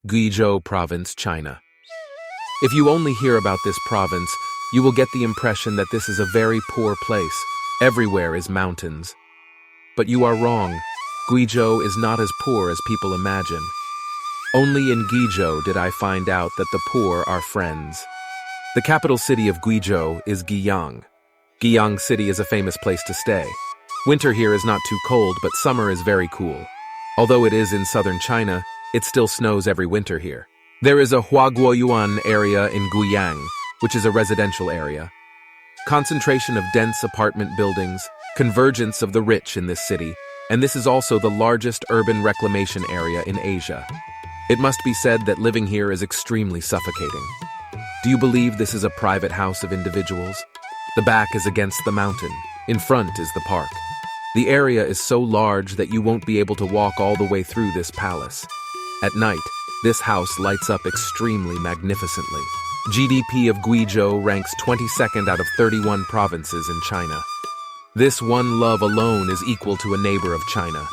Guizhou Province, China. If you only hear about this province, you will get the impression that this is a very poor place. Everywhere is mountains. But you are wrong. Guizhou is not as poor as people imagine. Only in Guizhou did I find out that the poor are friends. The capital city of Guizhou is Guiyang. Guiyang City is a famous place to stay. Winter here is not too cold, but summer is very cool. Although it is in southern China, it still snows every winter here. There is a Huaguoyuan area in Guiyang, which is a residential area. Concentration of dense apartment buildings, convergence of the rich in this city, and this is also the largest urban reclamation area in Asia. It must be said that living here is extremely suffocating. Do you believe this is a private house of individuals? The back is against the mountain. In front is the park. The area is so large that you won't be able to walk all the way through this palace. At night, this house lights up extremely magnificently. GDP of Guizhou ranks 22nd out of 31 provinces in China. This one love alone is equal to a neighbor of China.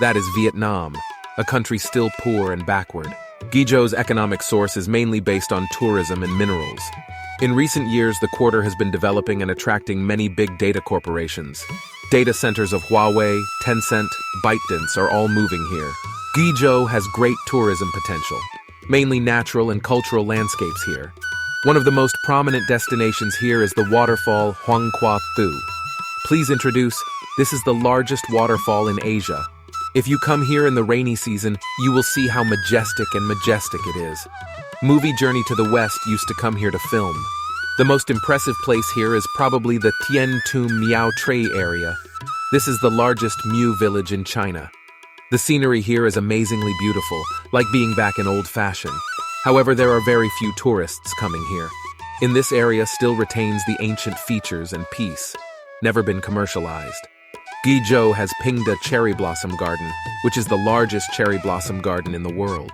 That is Vietnam, a country still poor and backward. Guizhou's economic source is mainly based on tourism and minerals. In recent years, the quarter has been developing and attracting many big data corporations. Data centers of Huawei, Tencent, ByteDance are all moving here. Guizhou has great tourism potential, mainly natural and cultural landscapes here. One of the most prominent destinations here is the Waterfall Huangqua Thu. Please introduce, this is the largest waterfall in Asia. If you come here in the rainy season, you will see how majestic it is. Movie Journey to the West used to come here to film. The most impressive place here is probably the Tian Tum Miao Trei area. This is the largest Mu village in China. The scenery here is amazingly beautiful, like being back in old fashion. However, there are very few tourists coming here. In this area still retains the ancient features and peace, never been commercialized. Guizhou has Pingda Cherry Blossom Garden, which is the largest cherry blossom garden in the world.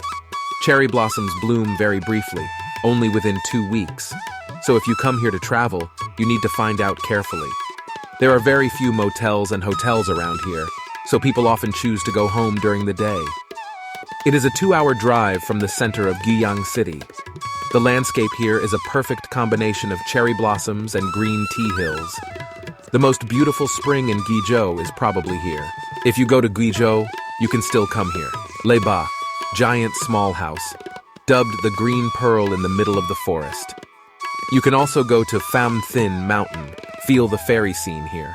Cherry blossoms bloom very briefly, only within 2 weeks. So if you come here to travel, you need to find out carefully. There are very few motels and hotels around here, so people often choose to go home during the day. It is a 2-hour drive from the center of Guiyang City. The landscape here is a perfect combination of cherry blossoms and green tea hills. The most beautiful spring in Guizhou is probably here. If you go to Guizhou, you can still come here. Le Ba, giant small house, dubbed the Green Pearl in the middle of the forest. You can also go to Pham Thin Mountain, feel the fairy scene here.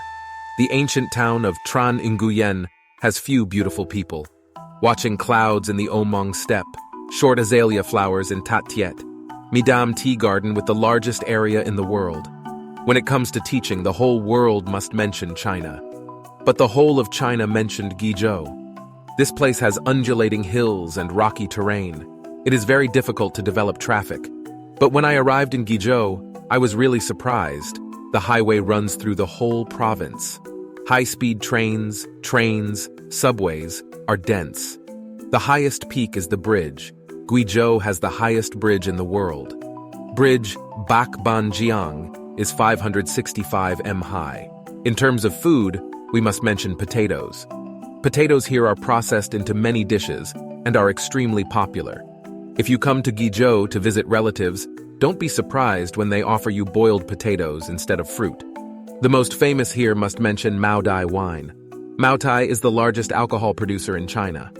The ancient town of Tran Nguyen has few beautiful people. Watching clouds in the Omong steppe, short azalea flowers in Tat Tiet, Midam Tea Garden with the largest area in the world. When it comes to teaching, the whole world must mention China. But the whole of China mentioned Guizhou. This place has undulating hills and rocky terrain. It is very difficult to develop traffic. But when I arrived in Guizhou, I was really surprised. The highway runs through the whole province. High-speed trains, subways are dense. The highest peak is the bridge. Guizhou has the highest bridge in the world. Bridge Bakbanjiang is 565 m high. In terms of food, we must mention potatoes. Potatoes here are processed into many dishes and are extremely popular. If you come to Guizhou to visit relatives, don't be surprised when they offer you boiled potatoes instead of fruit. The most famous here must mention Maodai wine. Maodai is the largest alcohol producer in China.